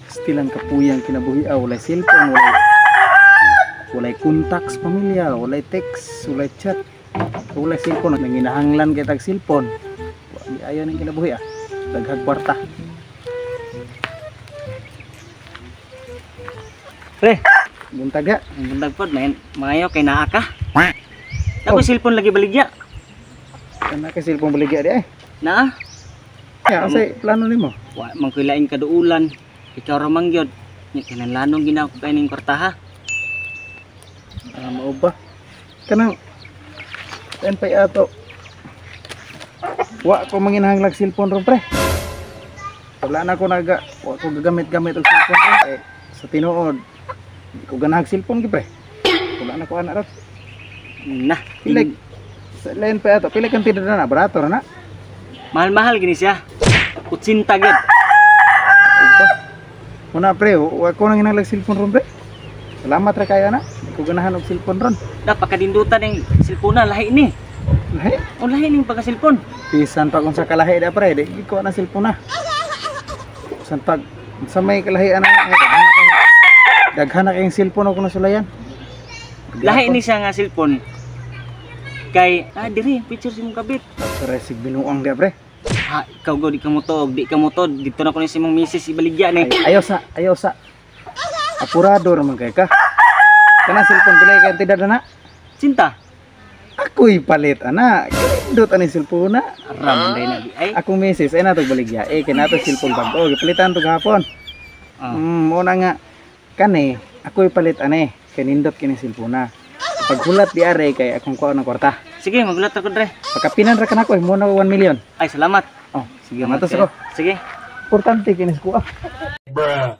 Stilang kapuyang kinabuhi walay cellphone, walay kontak sa pamilya, walay text, walay chat, walay cellphone, nanginahanglan kay tag cellphone. Ayaw ning kinabuhi daghag kwarta. Pre, Buntag ya. buntag pod maayo kay naa ka. Ako cellphone lagi baligya. Kana ka cellphone baligya di Naa? Ya, say plano nimo. Wa man koy lain kaduulan. Ikaw ra man gyud. Nya kinahanglanon gina ko kay ning kwarta ha. Mao ba? Kanang pay ato. Wa ko manginahanglag cellphone ron pre. Wala na ko wa ko gagamit-gamit og cellphone ron. Sa tinuod, di ko ganahag cellphone gi pre. Wala na ko ana ron. Nah, Pilag sa lain pa ato, pilag kan tidak na barato na. mahal-mahal gini siya. Kutsinta gyud. Uba. Muna pre, wa ko nang hinanglag cellphone ron pre. Salamat ra kaya na. Di ko ganahan og cellphone ron. Dapat kadindutan ning cellphone na lahi ni. Lahi. O lahi ning pagka cellphone. Pisan pa kung sa kalahi da pre, di ko na cellphone na. San pag sa may kalahi ana daghan na kayong cellphone ako nasulayan. Lahi ni siya nga cellphone. Kay diri picture si mong kabit. Pre sig binuang dia pre. Ha, ikaw go di ka mo tuog, di ka mo tod. Dito na ko ni si mong misis ibaligya ni. Ayaw sa. Apurado raman kay ka. Kana cellphone pila kay tidak na. Cinta. Ako'y palit ana. Dot ani cellphone na. Aram day na di ay. Akong misis ay natog baligya. Kinato cellphone bago gipalitan to gahapon. Mo na nga kani ako'y palit ane. Kanindot kini cellphone na. Paghulat di are kay akong kuha ng kwarta. Sige, magulat ako dre. Pagkapinan ra kanako mo na 1 million. Ay, salamat. Oh, sige matos ako. Sige. Importante kini ko. Bruh.